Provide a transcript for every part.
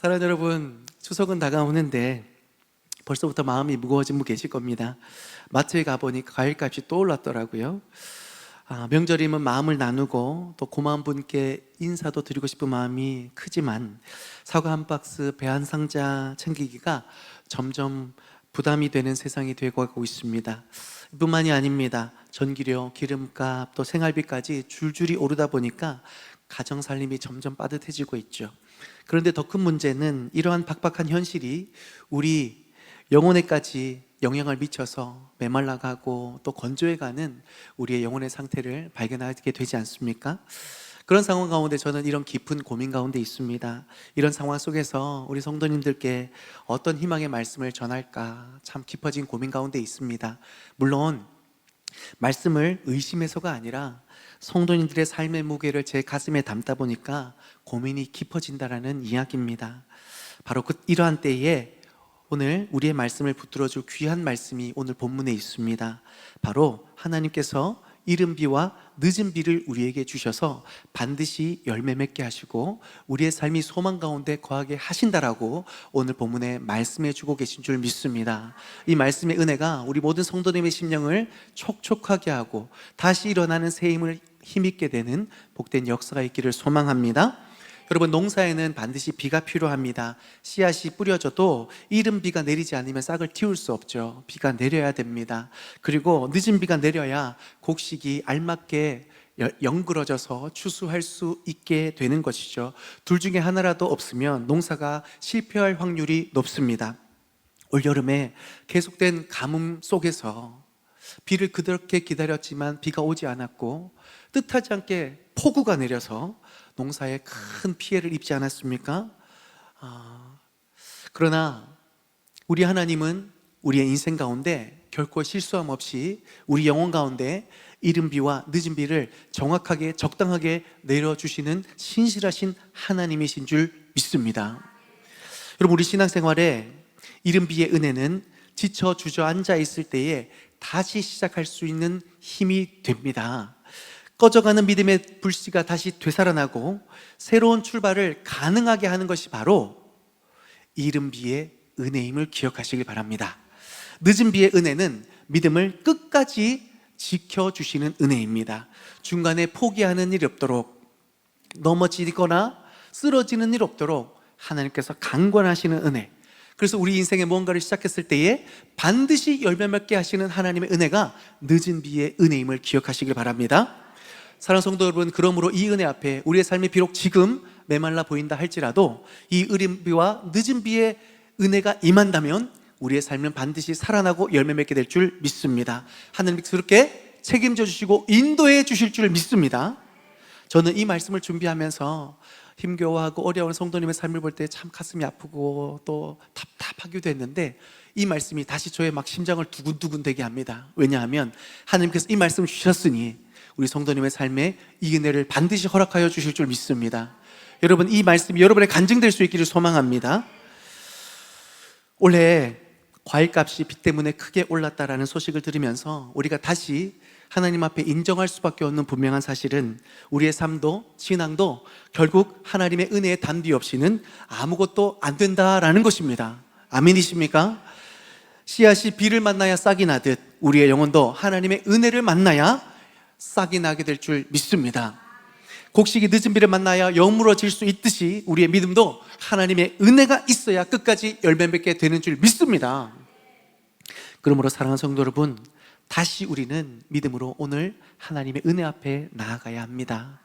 사랑하는 여러분, 추석은 다가오는데 벌써부터 마음이 무거워진 분 계실 겁니다. 마트에 가보니 과일값이 또 올랐더라고요. 명절이면 마음을 나누고 또 고마운 분께 인사도 드리고 싶은 마음이 크지만 사과 한 박스, 배 한 상자 챙기기가 점점 부담이 되는 세상이 되고 가고 있습니다. 뿐만이 아닙니다. 전기료, 기름값, 또 생활비까지 줄줄이 오르다 보니까 가정 살림이 점점 빠듯해지고 있죠. 그런데 더 큰 문제는 이러한 팍팍한 현실이 우리 영혼에까지 영향을 미쳐서 메말라가고 또 건조해가는 우리의 영혼의 상태를 발견하게 되지 않습니까? 그런 상황 가운데 저는 이런 깊은 고민 가운데 있습니다. 이런 상황 속에서 우리 성도님들께 어떤 희망의 말씀을 전할까 참 깊어진 고민 가운데 있습니다. 물론 말씀을 의심해서가 아니라 성도님들의 삶의 무게를 제 가슴에 담다 보니까 고민이 깊어진다라는 이야기입니다. 바로 이러한 때에 오늘 우리의 말씀을 붙들어줄 귀한 말씀이 오늘 본문에 있습니다. 바로 하나님께서 이른 비와 늦은 비를 우리에게 주셔서 반드시 열매 맺게 하시고 우리의 삶이 소망 가운데 거하게 하신다라고 오늘 본문에 말씀해 주고 계신 줄 믿습니다. 이 말씀의 은혜가 우리 모든 성도님의 심령을 촉촉하게 하고 다시 일어나는 새 힘을 힘있게 되는 복된 역사가 있기를 소망합니다. 여러분, 농사에는 반드시 비가 필요합니다. 씨앗이 뿌려져도 이른 비가 내리지 않으면 싹을 틔울 수 없죠. 비가 내려야 됩니다. 그리고 늦은 비가 내려야 곡식이 알맞게 연그러져서 추수할 수 있게 되는 것이죠. 둘 중에 하나라도 없으면 농사가 실패할 확률이 높습니다. 올여름에 계속된 가뭄 속에서 비를 그렇게 기다렸지만 비가 오지 않았고 뜻하지 않게 폭우가 내려서 농사에 큰 피해를 입지 않았습니까? 그러나 우리 하나님은 우리의 인생 가운데 결코 실수함 없이 우리 영혼 가운데 이른 비와 늦은 비를 정확하게 적당하게 내려주시는 신실하신 하나님이신 줄 믿습니다. 여러분, 우리 신앙생활에 이른 비의 은혜는 지쳐 주저앉아 있을 때에 다시 시작할 수 있는 힘이 됩니다. 꺼져가는 믿음의 불씨가 다시 되살아나고 새로운 출발을 가능하게 하는 것이 바로 이른 비의 은혜임을 기억하시길 바랍니다. 늦은 비의 은혜는 믿음을 끝까지 지켜주시는 은혜입니다. 중간에 포기하는 일이 없도록, 넘어지거나 쓰러지는 일 없도록 하나님께서 강권하시는 은혜. 그래서 우리 인생에 무언가를 시작했을 때에 반드시 열매 맺게 하시는 하나님의 은혜가 늦은 비의 은혜임을 기억하시길 바랍니다. 사랑하는 성도 여러분, 그러므로 이 은혜 앞에 우리의 삶이 비록 지금 메말라 보인다 할지라도 이 이른 비와 늦은 비의 은혜가 임한다면 우리의 삶은 반드시 살아나고 열매 맺게 될 줄 믿습니다. 하나님께서 그렇게 책임져 주시고 인도해 주실 줄 믿습니다. 저는 이 말씀을 준비하면서 힘겨워하고 어려운 성도님의 삶을 볼 때 참 가슴이 아프고 또 답답하기도 했는데 이 말씀이 다시 저의 막 심장을 두근두근 되게 합니다. 왜냐하면 하나님께서 이 말씀을 주셨으니 우리 성도님의 삶에 이 은혜를 반드시 허락하여 주실 줄 믿습니다. 여러분, 이 말씀이 여러분의 간증될 수 있기를 소망합니다. 올해 과일값이 비 때문에 크게 올랐다라는 소식을 들으면서 우리가 다시 하나님 앞에 인정할 수밖에 없는 분명한 사실은 우리의 삶도 신앙도 결국 하나님의 은혜의 단비 없이는 아무것도 안 된다라는 것입니다. 아멘이십니까? 씨앗이 비를 만나야 싹이 나듯 우리의 영혼도 하나님의 은혜를 만나야 싹이 나게 될 줄 믿습니다. 곡식이 늦은 비를 만나야 여물어질 수 있듯이 우리의 믿음도 하나님의 은혜가 있어야 끝까지 열매 맺게 되는 줄 믿습니다. 그러므로 사랑하는 성도 여러분, 다시 우리는 믿음으로 오늘 하나님의 은혜 앞에 나아가야 합니다.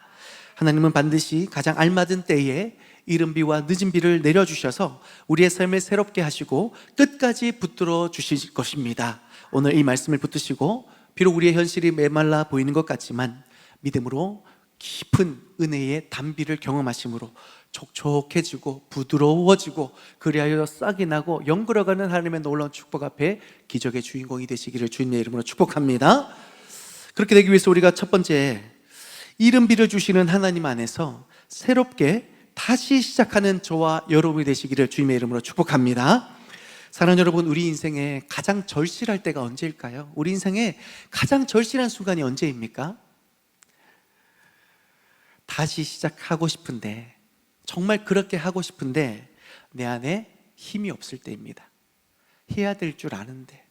하나님은 반드시 가장 알맞은 때에 이른 비와 늦은 비를 내려주셔서 우리의 삶을 새롭게 하시고 끝까지 붙들어 주실 것입니다. 오늘 이 말씀을 붙드시고 비록 우리의 현실이 메말라 보이는 것 같지만 믿음으로 깊은 은혜의 단비를 경험하심으로 촉촉해지고 부드러워지고 그리하여 싹이 나고 연그러가는 하나님의 놀라운 축복 앞에 기적의 주인공이 되시기를 주님의 이름으로 축복합니다. 그렇게 되기 위해서 우리가 첫 번째, 이른 비를 주시는 하나님 안에서 새롭게 다시 시작하는 저와 여러분이 되시기를 주님의 이름으로 축복합니다. 사랑하는 여러분, 우리 인생에 가장 절실할 때가 언제일까요? 우리 인생에 가장 절실한 순간이 언제입니까? 다시 시작하고 싶은데, 정말 그렇게 하고 싶은데 내 안에 힘이 없을 때입니다. 해야 될 줄 아는데,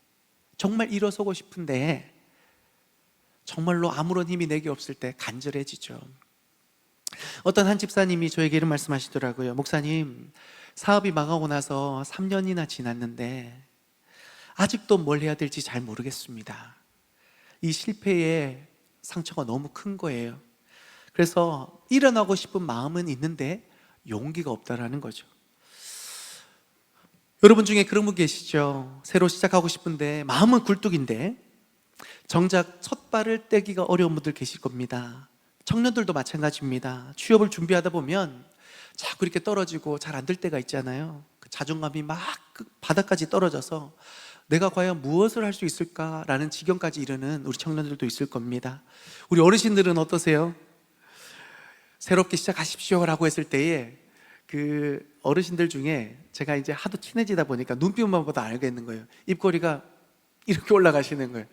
정말 일어서고 싶은데 정말로 아무런 힘이 내게 없을 때 간절해지죠. 어떤 한 집사님이 저에게 이런 말씀하시더라고요. 목사님, 사업이 망하고 나서 3년이나 지났는데 아직도 뭘 해야 될지 잘 모르겠습니다. 이 실패의 상처가 너무 큰 거예요. 그래서 일어나고 싶은 마음은 있는데 용기가 없다라는 거죠. 여러분 중에 그런 분 계시죠? 새로 시작하고 싶은데 마음은 굴뚝인데 정작 첫 발을 떼기가 어려운 분들 계실 겁니다. 청년들도 마찬가지입니다. 취업을 준비하다 보면 자꾸 이렇게 떨어지고 잘 안 될 때가 있잖아요. 그 자존감이 막 바닥까지 떨어져서 내가 과연 무엇을 할 수 있을까라는 지경까지 이르는 우리 청년들도 있을 겁니다. 우리 어르신들은 어떠세요? 새롭게 시작하십시오라고 했을 때에 그 어르신들 중에 제가 이제 하도 친해지다 보니까 눈빛만 봐도 알겠는 거예요. 입꼬리가 이렇게 올라가시는 거예요.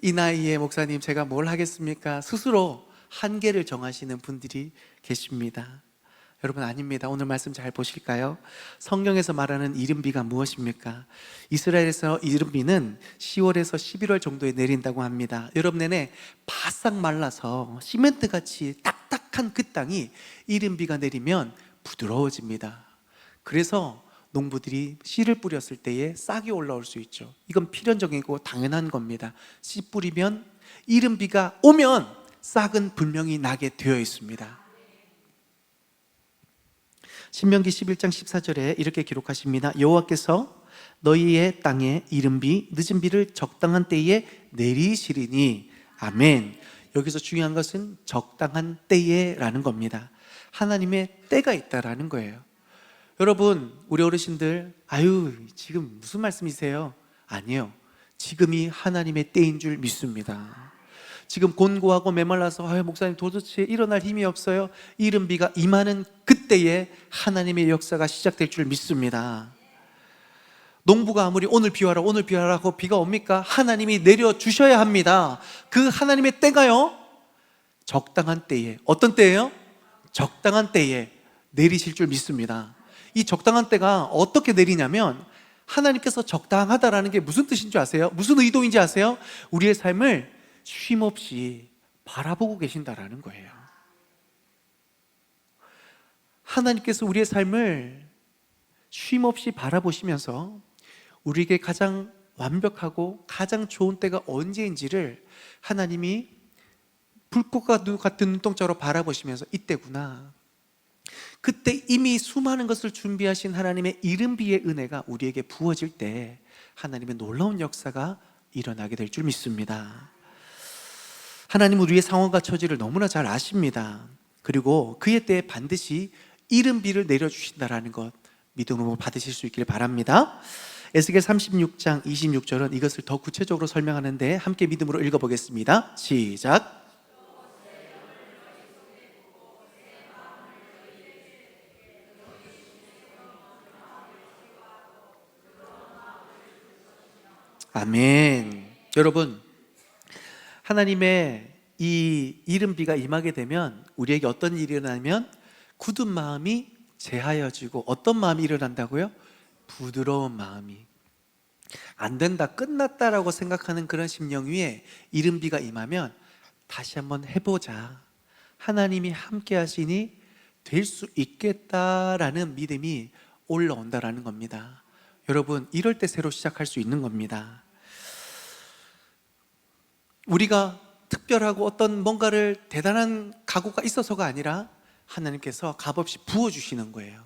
이 나이에 목사님 제가 뭘 하겠습니까? 스스로 한계를 정하시는 분들이 계십니다. 여러분, 아닙니다. 오늘 말씀 잘 보실까요? 성경에서 말하는 이른비가 무엇입니까? 이스라엘에서 이른비는 10월에서 11월 정도에 내린다고 합니다. 여러분, 내내 바싹 말라서 시멘트같이 딱딱한 그 땅이 이른비가 내리면 부드러워집니다. 그래서 농부들이 씨를 뿌렸을 때에 싹이 올라올 수 있죠. 이건 필연적이고 당연한 겁니다. 씨 뿌리면 이른비가 오면 싹은 분명히 나게 되어 있습니다. 신명기 11장 14절에 이렇게 기록하십니다. 여호와께서 너희의 땅에 이른비 늦은 비를 적당한 때에 내리시리니. 아멘. 여기서 중요한 것은 적당한 때에 라는 겁니다. 하나님의 때가 있다라는 거예요. 여러분, 우리 어르신들, 아유 지금 무슨 말씀이세요? 아니요, 지금이 하나님의 때인 줄 믿습니다. 지금 곤고하고 메말라서 아유 목사님 도대체 일어날 힘이 없어요. 이른비가 임하는 그때에 하나님의 역사가 시작될 줄 믿습니다. 농부가 아무리 오늘 비 와라 오늘 비 와라 하고 비가 옵니까? 하나님이 내려주셔야 합니다. 그 하나님의 때가요, 적당한 때에, 어떤 때예요? 적당한 때에 내리실 줄 믿습니다. 이 적당한 때가 어떻게 내리냐면, 하나님께서 적당하다라는 게 무슨 뜻인 줄 아세요? 무슨 의도인지 아세요? 우리의 삶을 쉼없이 바라보고 계신다라는 거예요. 하나님께서 우리의 삶을 쉼없이 바라보시면서 우리에게 가장 완벽하고 가장 좋은 때가 언제인지를 하나님이 불꽃과 같은 눈동자로 바라보시면서 이때구나, 그때 이미 수많은 것을 준비하신 하나님의 이른비의 은혜가 우리에게 부어질 때 하나님의 놀라운 역사가 일어나게 될 줄 믿습니다. 하나님은 우리의 상황과 처지를 너무나 잘 아십니다. 그리고 그의 때에 반드시 이른비를 내려주신다라는 것 믿음으로 받으실 수 있기를 바랍니다. 에스겔 36장 26절은 이것을 더 구체적으로 설명하는데 함께 믿음으로 읽어보겠습니다. 시작. 아멘. 여러분, 하나님의 이 이른비가 임하게 되면 우리에게 어떤 일이 일어나면 굳은 마음이 제하여지고, 어떤 마음이 일어난다고요? 부드러운 마음이. 안 된다, 끝났다라고 생각하는 그런 심령 위에 이른비가 임하면 다시 한번 해보자, 하나님이 함께 하시니 될 수 있겠다라는 믿음이 올라온다라는 겁니다. 여러분, 이럴 때 새로 시작할 수 있는 겁니다. 우리가 특별하고 어떤 뭔가를 대단한 각오가 있어서가 아니라 하나님께서 값없이 부어주시는 거예요.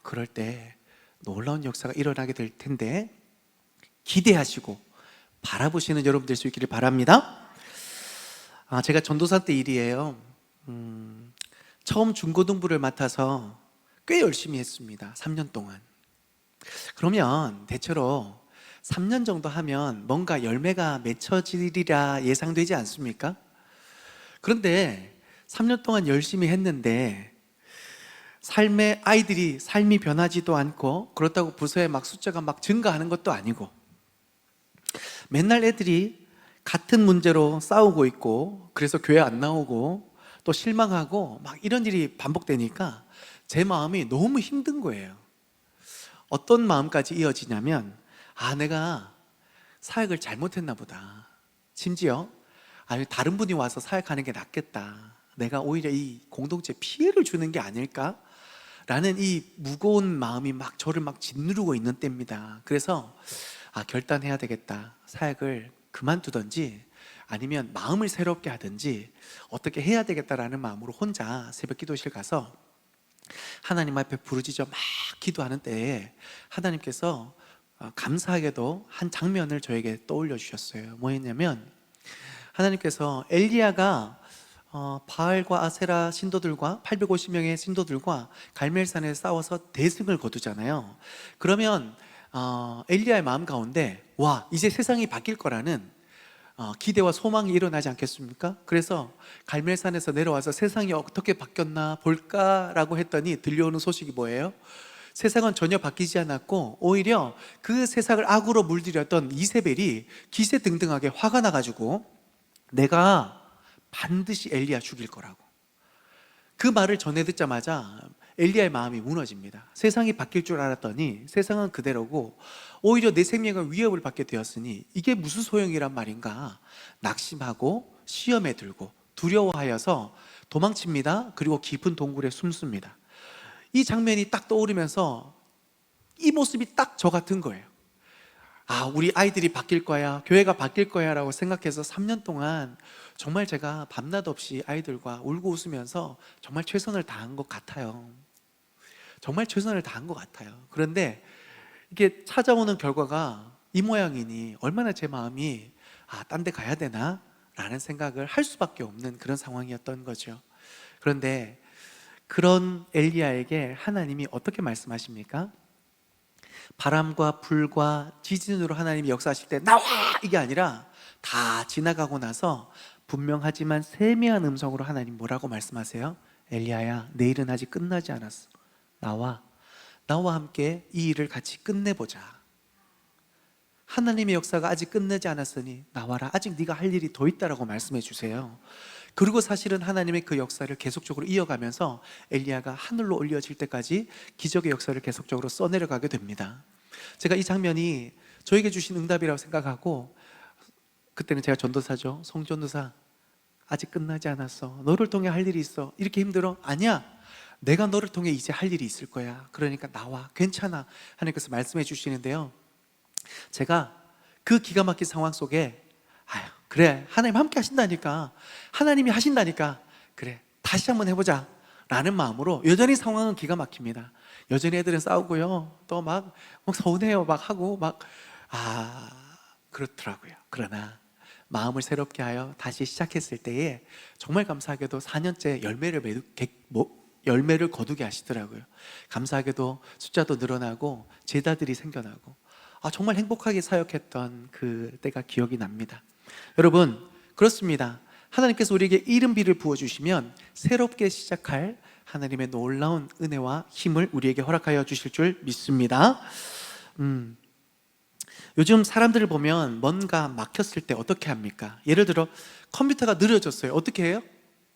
그럴 때 놀라운 역사가 일어나게 될 텐데 기대하시고 바라보시는 여러분 될 수 있기를 바랍니다. 제가 전도사 때 일이에요. 처음 중고등부를 맡아서 꽤 열심히 했습니다. 3년 동안. 그러면 대체로 3년 정도 하면 뭔가 열매가 맺혀지리라 예상되지 않습니까? 그런데 3년 동안 열심히 했는데 삶의 아이들이 삶이 변하지도 않고, 그렇다고 부서에 막 숫자가 막 증가하는 것도 아니고, 맨날 애들이 같은 문제로 싸우고 있고, 그래서 교회 안 나오고 또 실망하고 막 이런 일이 반복되니까 제 마음이 너무 힘든 거예요. 어떤 마음까지 이어지냐면, 내가 사역을 잘못했나 보다. 심지어 다른 분이 와서 사역하는 게 낫겠다. 내가 오히려 이 공동체에 피해를 주는 게 아닐까? 라는 이 무거운 마음이 저를 짓누르고 있는 때입니다. 그래서 결단해야 되겠다. 사역을 그만두든지 아니면 마음을 새롭게 하든지 어떻게 해야 되겠다라는 마음으로 혼자 새벽 기도실 가서 하나님 앞에 부르짖어 막 기도하는 때에 하나님께서 감사하게도 한 장면을 저에게 떠올려 주셨어요. 뭐였냐면, 하나님께서 엘리야가 바알과 아세라 신도들과 850명의 신도들과 갈멜산에 싸워서 대승을 거두잖아요. 그러면 엘리야의 마음 가운데 이제 세상이 바뀔 거라는 기대와 소망이 일어나지 않겠습니까? 그래서 갈멜산에서 내려와서 세상이 어떻게 바뀌었나 볼까라고 했더니 들려오는 소식이 뭐예요? 세상은 전혀 바뀌지 않았고 오히려 그 세상을 악으로 물들였던 이세벨이 기세등등하게 화가 나가지고 내가 반드시 엘리야 죽일 거라고, 그 말을 전해 듣자마자 엘리야의 마음이 무너집니다. 세상이 바뀔 줄 알았더니 세상은 그대로고 오히려 내 생명을 위협을 받게 되었으니 이게 무슨 소용이란 말인가 낙심하고 시험에 들고 두려워하여서 도망칩니다. 그리고 깊은 동굴에 숨습니다. 이 장면이 딱 떠오르면서 이 모습이 딱 저 같은 거예요. 우리 아이들이 바뀔 거야, 교회가 바뀔 거야 라고 생각해서 3년 동안 정말 제가 밤낮 없이 아이들과 울고 웃으면서 정말 최선을 다한 것 같아요. 정말 최선을 다한 것 같아요. 그런데 이게 찾아오는 결과가 이 모양이니 얼마나 제 마음이 딴 데 가야 되나? 라는 생각을 할 수밖에 없는 그런 상황이었던 거죠. 그런데 그런 엘리야에게 하나님이 어떻게 말씀하십니까? 바람과 불과 지진으로 하나님이 역사하실 때 나와! 이게 아니라 다 지나가고 나서 분명하지만 세미한 음성으로 하나님 뭐라고 말씀하세요? 엘리야야, 내 일은 아직 끝나지 않았어. 나와 함께 이 일을 같이 끝내보자. 하나님의 역사가 아직 끝나지 않았으니 나와라. 아직 네가 할 일이 더 있다라고 말씀해 주세요. 그리고 사실은 하나님의 그 역사를 계속적으로 이어가면서 엘리야가 하늘로 올려질 때까지 기적의 역사를 계속적으로 써내려가게 됩니다. 제가 이 장면이 저에게 주신 응답이라고 생각하고, 그때는 제가 전도사죠. 송전도사, 아직 끝나지 않았어. 너를 통해 할 일이 있어. 이렇게 힘들어? 아니야, 내가 너를 통해 이제 할 일이 있을 거야. 그러니까 나와, 괜찮아. 하나님께서 말씀해 주시는데요, 제가 그 기가 막힌 상황 속에 그래, 하나님 함께 하신다니까, 하나님이 하신다니까, 그래 다시 한번 해보자 라는 마음으로, 여전히 상황은 기가 막힙니다. 여전히 애들은 싸우고요, 또 막 서운해요, 막 하고 그렇더라고요. 그러나 마음을 새롭게 하여 다시 시작했을 때에 정말 감사하게도 4년째 열매를 거두게 하시더라고요. 감사하게도 숫자도 늘어나고 제자들이 생겨나고 정말 행복하게 사역했던 그 때가 기억이 납니다. 여러분, 그렇습니다. 하나님께서 우리에게 이른비를 부어주시면 새롭게 시작할 하나님의 놀라운 은혜와 힘을 우리에게 허락하여 주실 줄 믿습니다. 요즘 사람들을 보면 뭔가 막혔을 때 어떻게 합니까? 예를 들어 컴퓨터가 느려졌어요. 어떻게 해요?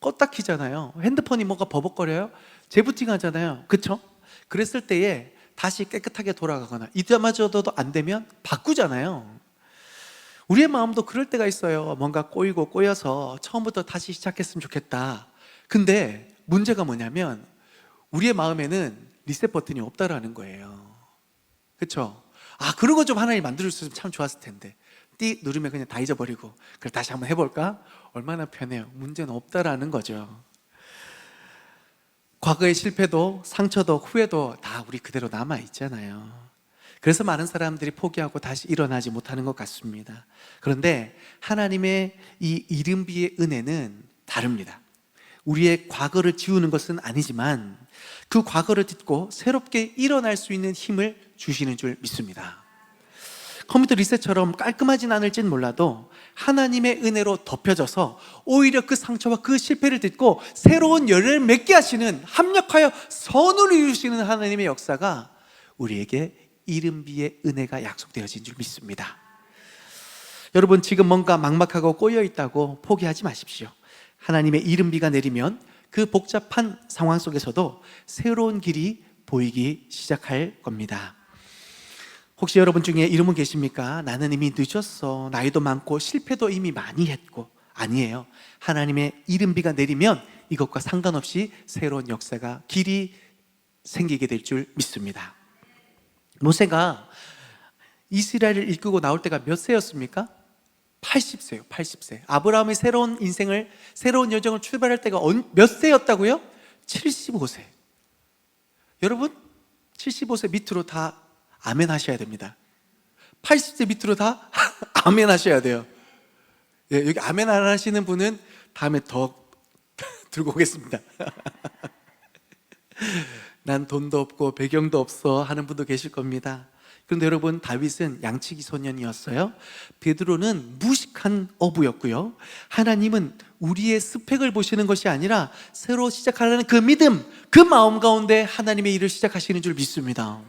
껐다 키잖아요. 핸드폰이 뭔가 버벅거려요? 재부팅 하잖아요. 그쵸? 그랬을 때에 다시 깨끗하게 돌아가거나 이때마저도 안 되면 바꾸잖아요. 우리의 마음도 그럴 때가 있어요. 뭔가 꼬이고 꼬여서 처음부터 다시 시작했으면 좋겠다. 근데 문제가 뭐냐면 우리의 마음에는 리셋 버튼이 없다라는 거예요. 그렇죠? 그런 거 좀 하나님 만들어줬으면 참 좋았을 텐데, 띡 누르면 그냥 다 잊어버리고 그래 다시 한번 해볼까? 얼마나 편해요. 문제는 없다라는 거죠. 과거의 실패도 상처도 후회도 다 우리 그대로 남아있잖아요. 그래서 많은 사람들이 포기하고 다시 일어나지 못하는 것 같습니다. 그런데 하나님의 이 이른비의 은혜는 다릅니다. 우리의 과거를 지우는 것은 아니지만 그 과거를 딛고 새롭게 일어날 수 있는 힘을 주시는 줄 믿습니다. 컴퓨터 리셋처럼 깔끔하진 않을진 몰라도 하나님의 은혜로 덮여져서 오히려 그 상처와 그 실패를 딛고 새로운 열매를 맺게 하시는, 합력하여 선을 이루시는 하나님의 역사가 우리에게 이른비의 은혜가 약속되어진 줄 믿습니다. 여러분, 지금 뭔가 막막하고 꼬여있다고 포기하지 마십시오. 하나님의 이른비가 내리면 그 복잡한 상황 속에서도 새로운 길이 보이기 시작할 겁니다. 혹시 여러분 중에 이런 분 계십니까? 나는 이미 늦었어. 나이도 많고 실패도 이미 많이 했고. 아니에요. 하나님의 이른비가 내리면 이것과 상관없이 새로운 역사가 길이 생기게 될 줄 믿습니다. 모세가 이스라엘을 이끌고 나올 때가 몇 세였습니까? 80세요. 80세. 아브라함의 새로운 인생을, 새로운 여정을 출발할 때가 몇 세였다고요? 75세. 여러분 75세 밑으로 다 아멘 하셔야 됩니다. 80세 밑으로 다 아멘 하셔야 돼요. 예, 여기 아멘 안 하시는 분은 다음에 더 들고 오겠습니다. 난 돈도 없고 배경도 없어 하는 분도 계실 겁니다. 그런데 여러분, 다윗은 양치기 소년이었어요. 베드로는 무식한 어부였고요. 하나님은 우리의 스펙을 보시는 것이 아니라 새로 시작하려는 그 믿음, 그 마음 가운데 하나님의 일을 시작하시는 줄 믿습니다.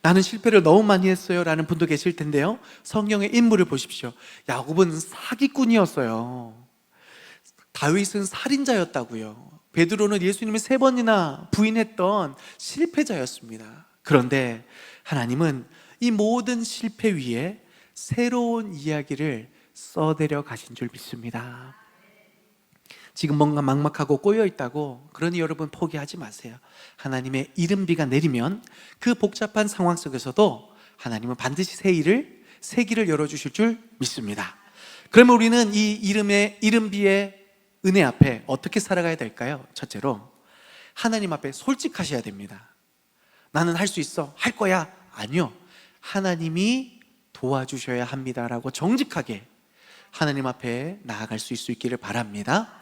나는 실패를 너무 많이 했어요 라는 분도 계실 텐데요, 성경의 인물을 보십시오. 야곱은 사기꾼이었어요. 다윗은 살인자였다고요. 베드로는 예수님을 3번이나 부인했던 실패자였습니다. 그런데 하나님은 이 모든 실패 위에 새로운 이야기를 써내려 가신 줄 믿습니다. 지금 뭔가 막막하고 꼬여있다고, 그러니 여러분 포기하지 마세요. 하나님의 이른비가 내리면 그 복잡한 상황 속에서도 하나님은 반드시 새 길을 열어주실 줄 믿습니다. 그러면 우리는 이 이른비의 은혜 앞에 어떻게 살아가야 될까요? 첫째로, 하나님 앞에 솔직하셔야 됩니다. 나는 할 수 있어, 할 거야. 아니요, 하나님이 도와주셔야 합니다라고 정직하게 하나님 앞에 나아갈 수 있기를 바랍니다.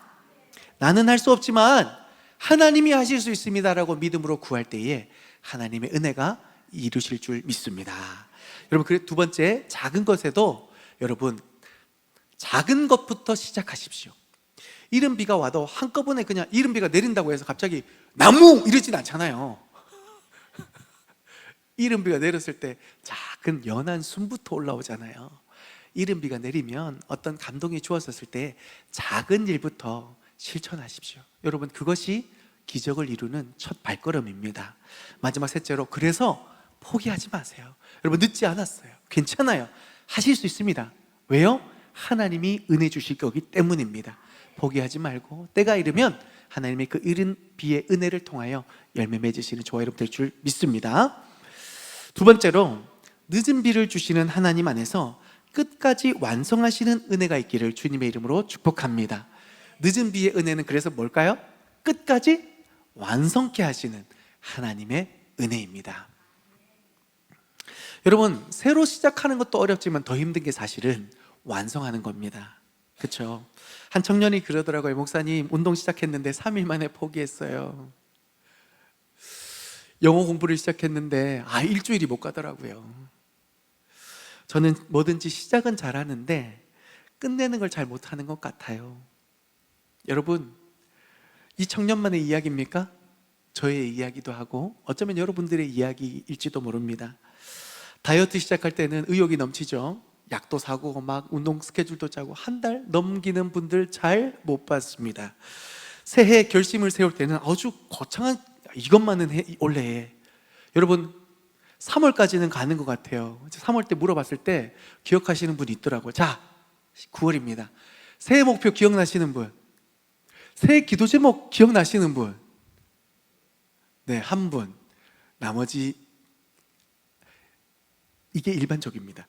나는 할 수 없지만 하나님이 하실 수 있습니다라고 믿음으로 구할 때에 하나님의 은혜가 이루실 줄 믿습니다. 여러분, 그래, 두 번째, 작은 것에도 여러분 작은 것부터 시작하십시오. 이른비가 와도 한꺼번에 그냥 이른비가 내린다고 해서 갑자기 나무 이러진 않잖아요. 이른비가 내렸을 때 작은 연한 숨부터 올라오잖아요. 이른비가 내리면 어떤 감동이 주어졌을 때 작은 일부터 실천하십시오. 여러분, 그것이 기적을 이루는 첫 발걸음입니다. 마지막 셋째로, 그래서 포기하지 마세요. 여러분, 늦지 않았어요. 괜찮아요. 하실 수 있습니다. 왜요? 하나님이 은혜 주실 거기 때문입니다. 포기하지 말고 때가 이르면 하나님의 그 이른 비의 은혜를 통하여 열매 맺으시는 저와 여러분 될 줄 믿습니다. 두 번째로, 늦은 비를 주시는 하나님 안에서 끝까지 완성하시는 은혜가 있기를 주님의 이름으로 축복합니다. 늦은 비의 은혜는 그래서 뭘까요? 끝까지 완성케 하시는 하나님의 은혜입니다. 여러분, 새로 시작하는 것도 어렵지만 더 힘든 게 사실은 완성하는 겁니다. 그렇죠? 한 청년이 그러더라고요. 목사님, 운동 시작했는데 3일 만에 포기했어요. 영어 공부를 시작했는데 일주일이 못 가더라고요. 저는 뭐든지 시작은 잘하는데 끝내는 걸 잘 못하는 것 같아요. 여러분, 이 청년만의 이야기입니까? 저의 이야기도 하고 어쩌면 여러분들의 이야기일지도 모릅니다. 다이어트 시작할 때는 의욕이 넘치죠. 약도 사고 막 운동 스케줄도 짜고 한 달 넘기는 분들 잘 못 봤습니다. 새해 결심을 세울 때는 아주 거창한 이것만은 올해 해. 여러분, 3월까지는 가는 것 같아요. 3월 때 물어봤을 때 기억하시는 분이 있더라고요. 자, 9월입니다. 새해 목표 기억나시는 분? 새해 기도 제목 기억나시는 분? 네, 한 분. 나머지 이게 일반적입니다.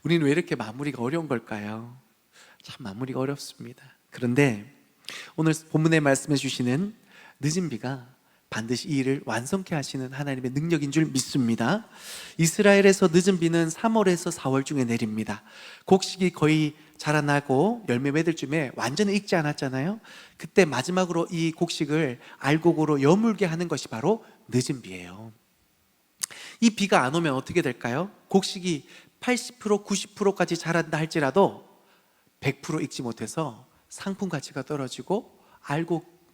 우리는 왜 이렇게 마무리가 어려운 걸까요? 참 마무리가 어렵습니다. 그런데 오늘 본문에 말씀해 주시는 늦은 비가 반드시 이 일을 완성케 하시는 하나님의 능력인 줄 믿습니다. 이스라엘에서 늦은 비는 3월에서 4월 중에 내립니다. 곡식이 거의 자라나고 열매 맺을 쯤에 완전히 익지 않았잖아요. 그때 마지막으로 이 곡식을 알곡으로 여물게 하는 것이 바로 늦은 비예요. 이 비가 안 오면 어떻게 될까요? 곡식이 80%, 90%까지 자란다 할지라도 100% 익지 못해서 상품 가치가 떨어지고 알곡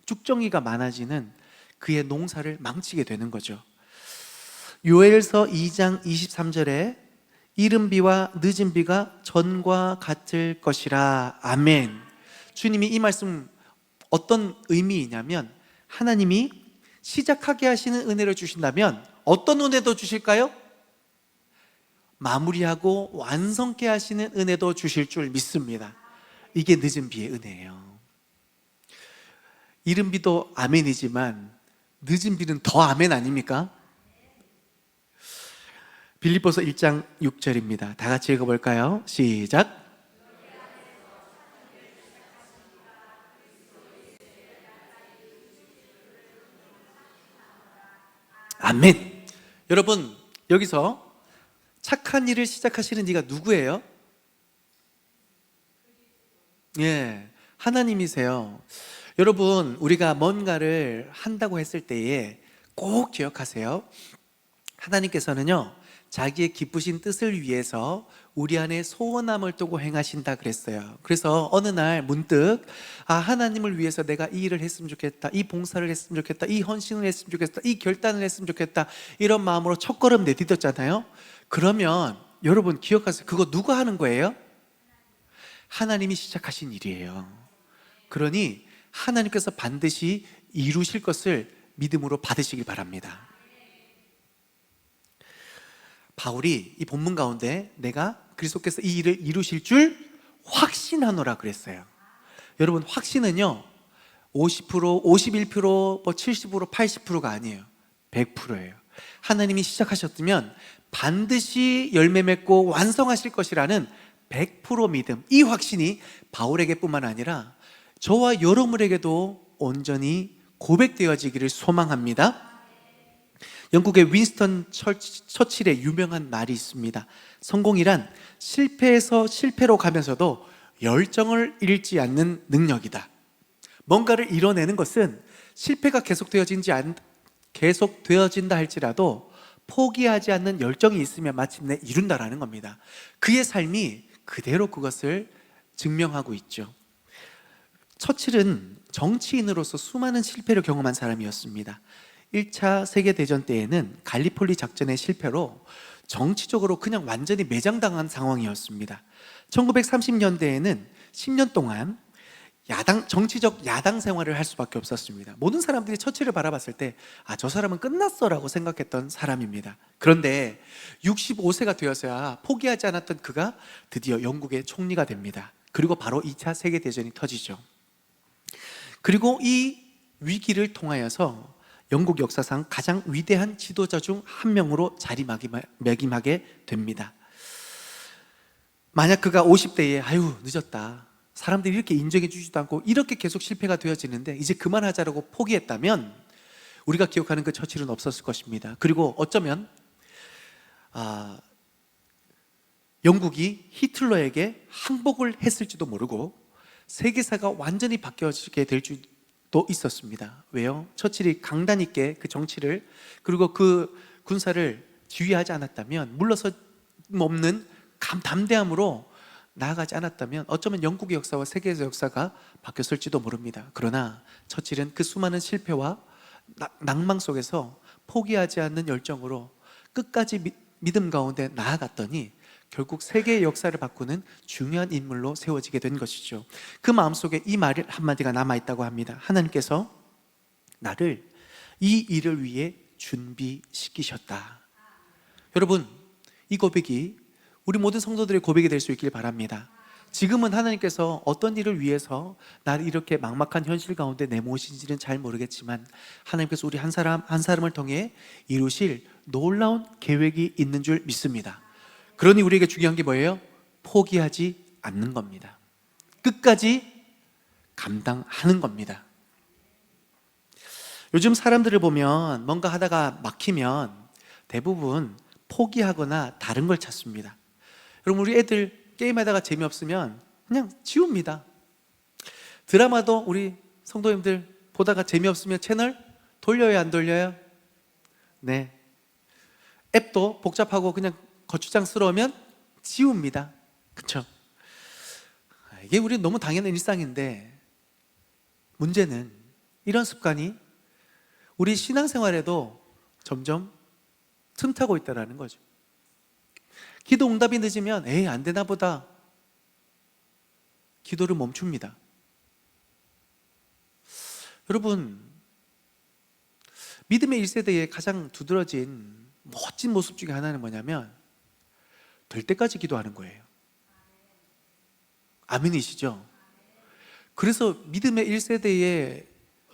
쭉정이가 많아지는 그의 농사를 망치게 되는 거죠. 요엘서 2장 23절에 이른 비와 늦은 비가 전과 같을 것이라. 아멘. 주님이 이 말씀 어떤 의미이냐면, 하나님이 시작하게 하시는 은혜를 주신다면 어떤 은혜도 주실까요? 마무리하고 완성케 하시는 은혜도 주실 줄 믿습니다. 이게 늦은 비의 은혜예요. 이른 비도 아멘이지만 늦은 비는 더 아멘 아닙니까? 빌립보서 1장 6절입니다. 다 같이 읽어볼까요? 시작. 아멘. 여러분, 여기서 착한 일을 시작하시는 이가 누구예요? 예, 하나님이세요. 여러분, 우리가 뭔가를 한다고 했을 때에 꼭 기억하세요. 하나님께서는요, 자기의 기쁘신 뜻을 위해서 우리 안에 소원함을 두고 행하신다 그랬어요. 그래서 어느 날 문득 하나님을 위해서 내가 이 일을 했으면 좋겠다, 이 봉사를 했으면 좋겠다, 이 헌신을 했으면 좋겠다, 이 결단을 했으면 좋겠다, 이런 마음으로 첫걸음 내딛었잖아요. 그러면 여러분 기억하세요. 그거 누가 하는 거예요? 하나님이 시작하신 일이에요. 그러니 하나님께서 반드시 이루실 것을 믿음으로 받으시길 바랍니다. 바울이 이 본문 가운데 내가 그리스도께서 이 일을 이루실 줄 확신하노라 그랬어요. 여러분, 확신은요 50%, 51%, 뭐 70%, 80%가 아니에요. 100%예요. 하나님이 시작하셨으면 반드시 열매 맺고 완성하실 것이라는 100% 믿음, 이 확신이 바울에게 뿐만 아니라 저와 여러분에게도 온전히 고백되어지기를 소망합니다. 영국의 윈스턴 처칠의 유명한 말이 있습니다. 성공이란 실패에서 실패로 가면서도 열정을 잃지 않는 능력이다. 뭔가를 이뤄내는 것은 실패가 계속되어진다 할지라도 포기하지 않는 열정이 있으면 마침내 이룬다라는 겁니다. 그의 삶이 그대로 그것을 증명하고 있죠. 처칠은 정치인으로서 수많은 실패를 경험한 사람이었습니다. 1차 세계대전 때에는 갈리폴리 작전의 실패로 정치적으로 그냥 완전히 매장당한 상황이었습니다. 1930년대에는 10년 동안 정치적 야당 생활을 할 수밖에 없었습니다. 모든 사람들이 처칠을 바라봤을 때 저 사람은 끝났어 라고 생각했던 사람입니다. 그런데 65세가 되어서야 포기하지 않았던 그가 드디어 영국의 총리가 됩니다. 그리고 바로 2차 세계대전이 터지죠. 그리고 이 위기를 통하여서 영국 역사상 가장 위대한 지도자 중 한 명으로 자리매김하게 됩니다. 만약 그가 50대에 늦었다, 사람들이 이렇게 인정해 주지도 않고 이렇게 계속 실패가 되어지는데 이제 그만하자라고 포기했다면 우리가 기억하는 그 처칠은 없었을 것입니다. 그리고 어쩌면 영국이 히틀러에게 항복을 했을지도 모르고 세계사가 완전히 바뀌어지게 될 줄도 있었습니다. 왜요? 처칠이 강단 있게 그 정치를 그리고 그 군사를 지휘하지 않았다면, 물러서 없는 담대함으로 나아가지 않았다면 어쩌면 영국의 역사와 세계의 역사가 바뀌었을지도 모릅니다. 그러나 처칠은 그 수많은 실패와 낭망 속에서 포기하지 않는 열정으로 끝까지 믿음 가운데 나아갔더니 결국 세계의 역사를 바꾸는 중요한 인물로 세워지게 된 것이죠. 그 마음속에 이 말 한마디가 남아있다고 합니다. 하나님께서 나를 이 일을 위해 준비시키셨다. 여러분, 이 고백이 우리 모든 성도들의 고백이 될 수 있길 바랍니다. 지금은 하나님께서 어떤 일을 위해서 나를 이렇게 막막한 현실 가운데 내모으신지는 잘 모르겠지만 하나님께서 우리 한 사람 한 사람을 통해 이루실 놀라운 계획이 있는 줄 믿습니다. 그러니 우리에게 중요한 게 뭐예요? 포기하지 않는 겁니다. 끝까지 감당하는 겁니다. 요즘 사람들을 보면 뭔가 하다가 막히면 대부분 포기하거나 다른 걸 찾습니다. 여러분, 우리 애들 게임하다가 재미없으면 그냥 지웁니다. 드라마도 우리 성도님들 보다가 재미없으면 채널 돌려요, 안 돌려요? 네. 앱도 복잡하고 그냥 거추장스러우면 지웁니다. 그렇죠? 이게 우리 너무 당연한 일상인데 문제는 이런 습관이 우리 신앙생활에도 점점 틈타고 있다는 거죠. 기도 응답이 늦으면 안 되나 보다 기도를 멈춥니다. 여러분, 믿음의 1세대의 가장 두드러진 멋진 모습 중에 하나는 뭐냐면 될 때까지 기도하는 거예요. 아멘이시죠? 그래서 믿음의 1세대의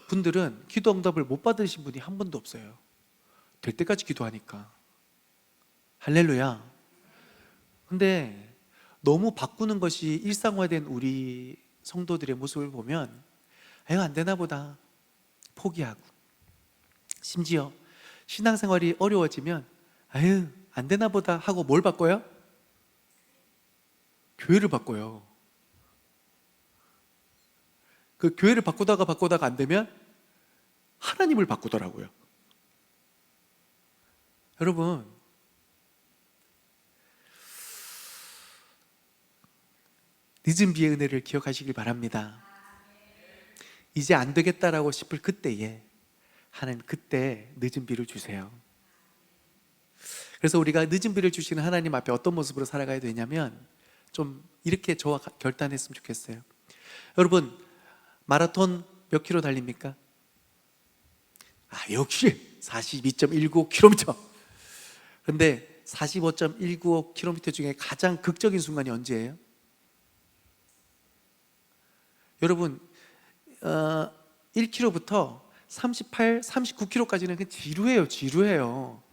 분들은 기도 응답을 못 받으신 분이 한 번도 없어요. 될 때까지 기도하니까. 할렐루야. 근데 너무 바꾸는 것이 일상화된 우리 성도들의 모습을 보면 아유 안 되나 보다 포기하고, 심지어 신앙생활이 어려워지면 아유 안 되나 보다 하고 뭘 바꿔요? 교회를 바꿔요. 그 교회를 바꾸다가 안 되면 하나님을 바꾸더라고요. 여러분, 늦은 비의 은혜를 기억하시길 바랍니다. 이제 안 되겠다라고 싶을 그때에 하나님 그때 늦은 비를 주세요. 그래서 우리가 늦은 비를 주시는 하나님 앞에 어떤 모습으로 살아가야 되냐면 좀 이렇게 저와 결단했으면 좋겠어요. 여러분, 마라톤 몇 킬로 달립니까? 역시 42.195km. 그런데 45.195km 중에 가장 극적인 순간이 언제예요? 여러분, 1km부터 38, 39km까지는 그냥 지루해요.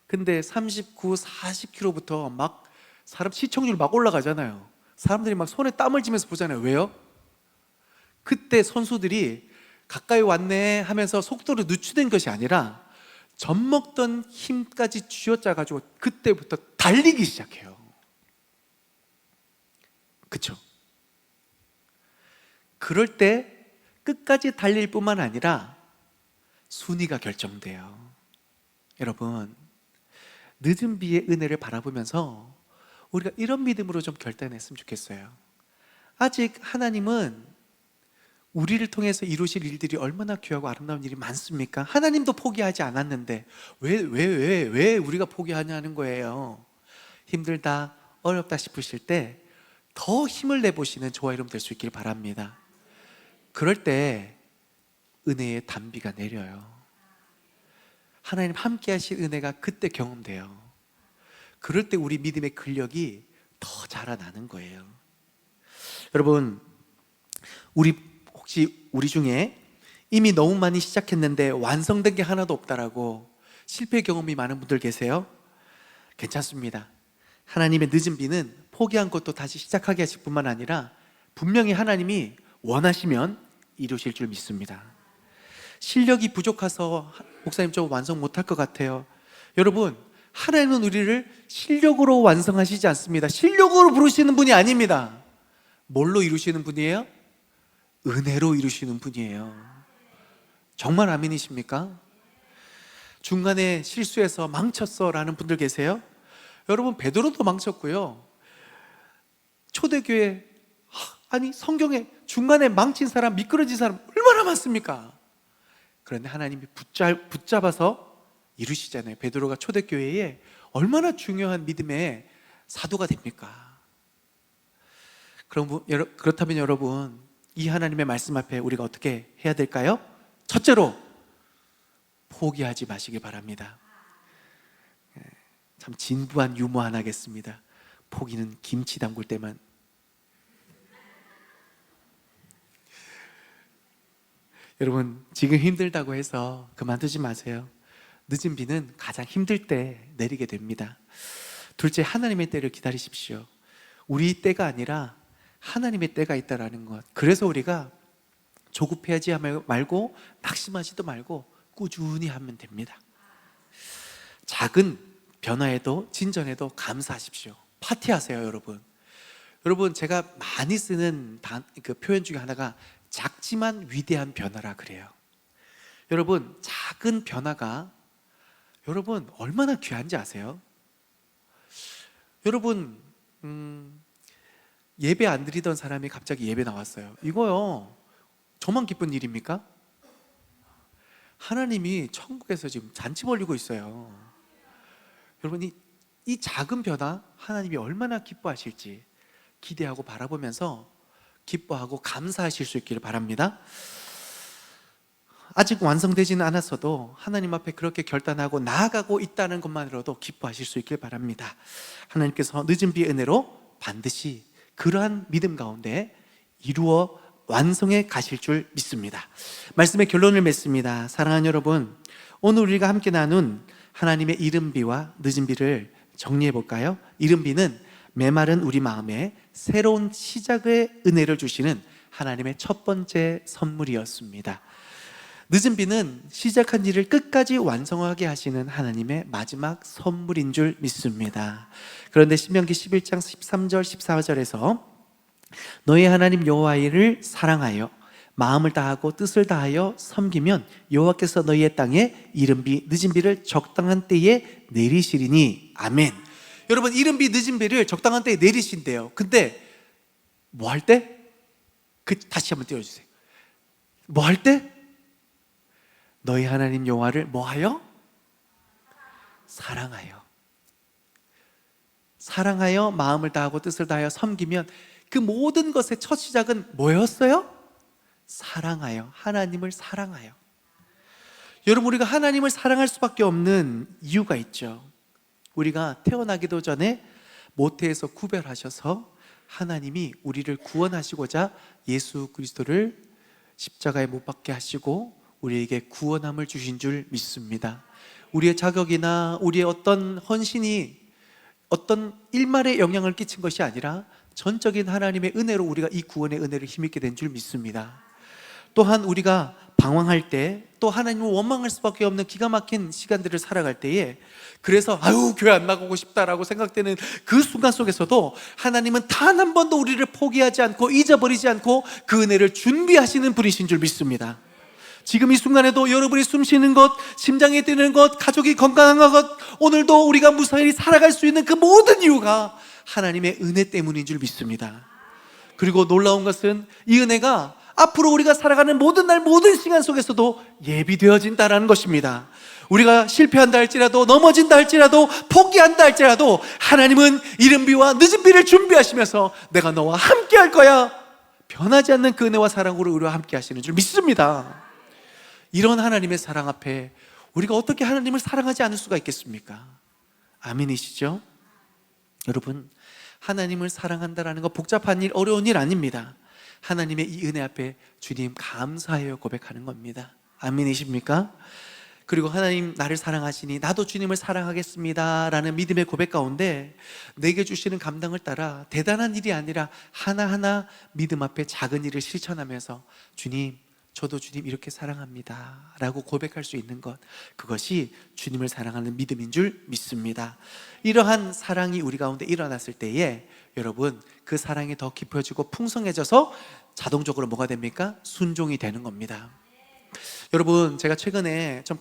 근데 39, 40km부터 막 사람 시청률 막 올라가잖아요. 사람들이 막 손에 땀을 쥐면서 보잖아요. 왜요? 그때 선수들이 가까이 왔네 하면서 속도를 늦추는 것이 아니라 젖먹던 힘까지 쥐어짜가지고 그때부터 달리기 시작해요. 그쵸? 그럴 때 끝까지 달릴 뿐만 아니라 순위가 결정돼요. 여러분, 늦은 비의 은혜를 바라보면서 우리가 이런 믿음으로 좀 결단했으면 좋겠어요. 아직 하나님은 우리를 통해서 이루실 일들이 얼마나 귀하고 아름다운 일이 많습니까? 하나님도 포기하지 않았는데 왜 우리가 포기하냐는 거예요. 힘들다, 어렵다 싶으실 때 더 힘을 내보시는 저와 여러분 될 수 있길 바랍니다. 그럴 때 은혜의 단비가 내려요. 하나님 함께 하실 은혜가 그때 경험돼요. 그럴 때 우리 믿음의 근력이 더 자라나는 거예요. 여러분, 혹시 우리 중에 이미 너무 많이 시작했는데 완성된 게 하나도 없다라고 실패 경험이 많은 분들 계세요? 괜찮습니다. 하나님의 늦은 비는 포기한 것도 다시 시작하게 하실 뿐만 아니라 분명히 하나님이 원하시면 이루실 줄 믿습니다. 실력이 부족해서 목사님 좀 완성 못할 것 같아요. 여러분, 하나님은 우리를 실력으로 완성하시지 않습니다. 실력으로 부르시는 분이 아닙니다. 뭘로 이루시는 분이에요? 은혜로 이루시는 분이에요. 정말 아멘이십니까? 중간에 실수해서 망쳤어 라는 분들 계세요? 여러분, 베드로도 망쳤고요. 초대교회, 아니 성경에 중간에 망친 사람, 미끄러진 사람 얼마나 많습니까? 그런데 하나님이 붙잡아서 이루시잖아요. 베드로가 초대교회에 얼마나 중요한 믿음의 사도가 됩니까? 그렇다면 여러분, 이 하나님의 말씀 앞에 우리가 어떻게 해야 될까요? 첫째로, 포기하지 마시기 바랍니다. 참 진부한 유머 하나 하겠습니다. 포기는 김치 담글 때만. 여러분, 지금 힘들다고 해서 그만두지 마세요. 늦은 비는 가장 힘들 때 내리게 됩니다. 둘째, 하나님의 때를 기다리십시오. 우리 때가 아니라 하나님의 때가 있다라는 것. 그래서 우리가 조급해하지 말고 낙심하지도 말고 꾸준히 하면 됩니다. 작은 변화에도 진전에도 감사하십시오. 파티하세요, 여러분. 여러분, 제가 많이 쓰는 그 표현 중에 하나가 작지만 위대한 변화라 그래요. 여러분, 작은 변화가 여러분 얼마나 귀한지 아세요? 여러분, 예배 안 드리던 사람이 갑자기 예배 나왔어요. 이거요, 저만 기쁜 일입니까? 하나님이 천국에서 지금 잔치 벌리고 있어요. 여러분, 이 작은 변화 하나님이 얼마나 기뻐하실지 기대하고 바라보면서 기뻐하고 감사하실 수 있기를 바랍니다. 아직 완성되지는 않았어도 하나님 앞에 그렇게 결단하고 나아가고 있다는 것만으로도 기뻐하실 수 있길 바랍니다. 하나님께서 늦은 비의 은혜로 반드시 그러한 믿음 가운데 이루어 완성해 가실 줄 믿습니다. 말씀의 결론을 맺습니다. 사랑하는 여러분, 오늘 우리가 함께 나눈 하나님의 이른 비와 늦은 비를 정리해 볼까요? 이른 비는 메마른 우리 마음에 새로운 시작의 은혜를 주시는 하나님의 첫 번째 선물이었습니다. 늦은 비는 시작한 일을 끝까지 완성하게 하시는 하나님의 마지막 선물인 줄 믿습니다. 그런데 신명기 11장 13절 14절에서 너희 하나님 여호와를 사랑하여 마음을 다하고 뜻을 다하여 섬기면 여호와께서 너희의 땅에 이른 비 늦은 비를 적당한 때에 내리시리니. 아멘. 여러분, 이른 비 늦은 비를 적당한 때에 내리신대요. 근데 뭐 할 때? 다시 한번 띄워주세요. 뭐 할 때? 너희 하나님 여호와를 뭐하여? 사랑하여. 사랑하여 마음을 다하고 뜻을 다하여 섬기면 그 모든 것의 첫 시작은 뭐였어요? 사랑하여, 하나님을 사랑하여. 여러분, 우리가 하나님을 사랑할 수밖에 없는 이유가 있죠. 우리가 태어나기도 전에 모태에서 구별하셔서 하나님이 우리를 구원하시고자 예수 그리스도를 십자가에 못 박게 하시고 우리에게 구원함을 주신 줄 믿습니다. 우리의 자격이나 우리의 어떤 헌신이 어떤 일말에 영향을 끼친 것이 아니라 전적인 하나님의 은혜로 우리가 이 구원의 은혜를 힘입게 된 줄 믿습니다. 또한 우리가 방황할 때, 또 하나님을 원망할 수밖에 없는 기가 막힌 시간들을 살아갈 때에, 그래서 교회 안 나가고 싶다라고 생각되는 그 순간 속에서도 하나님은 단 한 번도 우리를 포기하지 않고 잊어버리지 않고 그 은혜를 준비하시는 분이신 줄 믿습니다. 지금 이 순간에도 여러분이 숨 쉬는 것, 심장이 뛰는 것, 가족이 건강한 것, 오늘도 우리가 무사히 살아갈 수 있는 그 모든 이유가 하나님의 은혜 때문인 줄 믿습니다. 그리고 놀라운 것은 이 은혜가 앞으로 우리가 살아가는 모든 날 모든 시간 속에서도 예비되어진다는 것입니다. 우리가 실패한다 할지라도, 넘어진다 할지라도, 포기한다 할지라도 하나님은 이른 비와 늦은 비를 준비하시면서 내가 너와 함께 할 거야, 변하지 않는 그 은혜와 사랑으로 우리와 함께 하시는 줄 믿습니다. 이런 하나님의 사랑 앞에 우리가 어떻게 하나님을 사랑하지 않을 수가 있겠습니까? 아멘이시죠? 여러분, 하나님을 사랑한다라는 거 복잡한 일, 어려운 일 아닙니다. 하나님의 이 은혜 앞에 주님 감사해요 고백하는 겁니다. 아멘이십니까? 그리고 하나님 나를 사랑하시니 나도 주님을 사랑하겠습니다 라는 믿음의 고백 가운데 내게 주시는 감당을 따라 대단한 일이 아니라 하나하나 믿음 앞에 작은 일을 실천하면서 주님, 저도 주님 이렇게 사랑합니다 라고 고백할 수 있는 것, 그것이 주님을 사랑하는 믿음인 줄 믿습니다. 이러한 사랑이 우리 가운데 일어났을 때에 여러분, 그 사랑이 더 깊어지고 풍성해져서 자동적으로 뭐가 됩니까? 순종이 되는 겁니다. 여러분, 제가 최근에 좀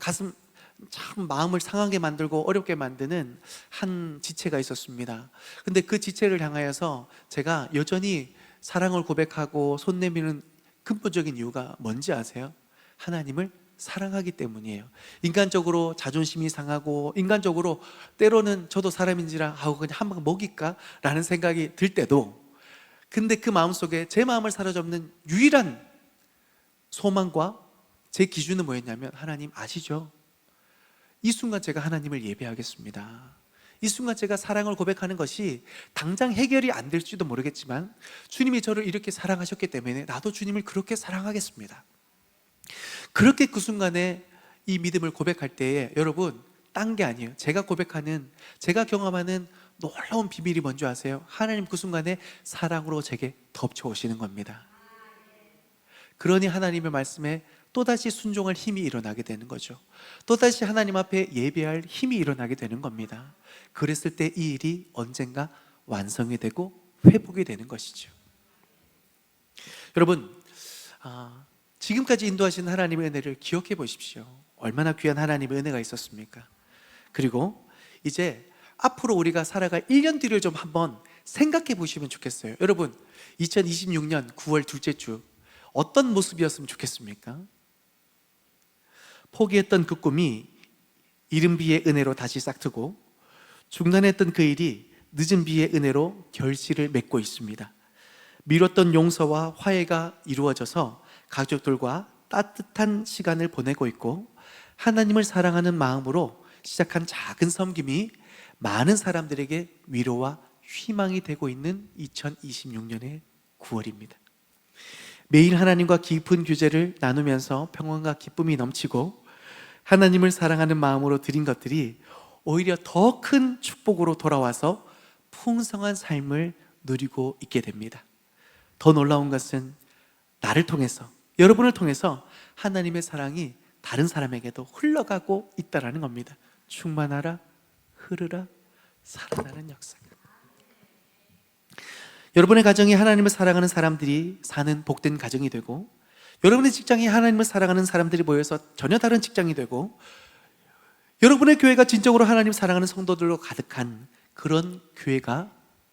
참 마음을 상하게 만들고 어렵게 만드는 한 지체가 있었습니다. 근데 그 지체를 향하여서 제가 여전히 사랑을 고백하고 손 내미는 근본적인 이유가 뭔지 아세요? 하나님을 사랑하기 때문이에요. 인간적으로 자존심이 상하고, 인간적으로 때로는 저도 사람인지라 그냥 한 방 먹일까? 라는 생각이 들 때도, 근데 그 마음속에 제 마음을 사로잡는 유일한 소망과 제 기준은 뭐였냐면, 하나님 아시죠? 이 순간 제가 하나님을 예배하겠습니다. 이 순간 제가 사랑을 고백하는 것이 당장 해결이 안 될지도 모르겠지만 주님이 저를 이렇게 사랑하셨기 때문에 나도 주님을 그렇게 사랑하겠습니다. 그렇게 그 순간에 이 믿음을 고백할 때에 여러분, 딴 게 아니에요. 제가 고백하는, 제가 경험하는 놀라운 비밀이 뭔지 아세요? 하나님 그 순간에 사랑으로 제게 덮쳐오시는 겁니다. 그러니 하나님의 말씀에 또다시 순종할 힘이 일어나게 되는 거죠. 또다시 하나님 앞에 예배할 힘이 일어나게 되는 겁니다. 그랬을 때 이 일이 언젠가 완성이 되고 회복이 되는 것이죠. 여러분, 지금까지 인도하신 하나님의 은혜를 기억해 보십시오. 얼마나 귀한 하나님의 은혜가 있었습니까? 그리고 이제 앞으로 우리가 살아갈 1년 뒤를 좀 한번 생각해 보시면 좋겠어요. 여러분, 2026년 9월 둘째 주 어떤 모습이었으면 좋겠습니까? 포기했던 그 꿈이 이른 비의 은혜로 다시 싹트고, 중단했던 그 일이 늦은 비의 은혜로 결실을 맺고 있습니다. 미뤘던 용서와 화해가 이루어져서 가족들과 따뜻한 시간을 보내고 있고 하나님을 사랑하는 마음으로 시작한 작은 섬김이 많은 사람들에게 위로와 희망이 되고 있는 2026년의 9월입니다. 매일 하나님과 깊은 교제를 나누면서 평안과 기쁨이 넘치고 하나님을 사랑하는 마음으로 드린 것들이 오히려 더 큰 축복으로 돌아와서 풍성한 삶을 누리고 있게 됩니다. 더 놀라운 것은 나를 통해서, 여러분을 통해서 하나님의 사랑이 다른 사람에게도 흘러가고 있다는 겁니다. 충만하라, 흐르라, 살아나는 역사. 여러분의 가정이 하나님을 사랑하는 사람들이 사는 복된 가정이 되고, 여러분의 직장이 하나님을 사랑하는 사람들이 모여서 전혀 다른 직장이 되고, 여러분의 교회가 진정으로 하나님을 사랑하는 성도들로 가득한 그런 교회가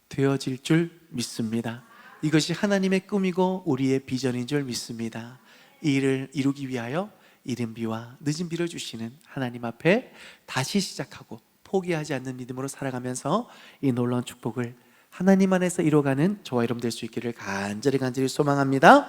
되어질 줄 믿습니다. 이것이 하나님의 꿈이고 우리의 비전인 줄 믿습니다. 이 일을 이루기 위하여 이른 비와 늦은 비를 주시는 하나님 앞에 다시 시작하고 포기하지 않는 믿음으로 살아가면서 이 놀라운 축복을 하나님 안에서 이루어가는 저와 여러분 될 수 있기를 간절히 소망합니다.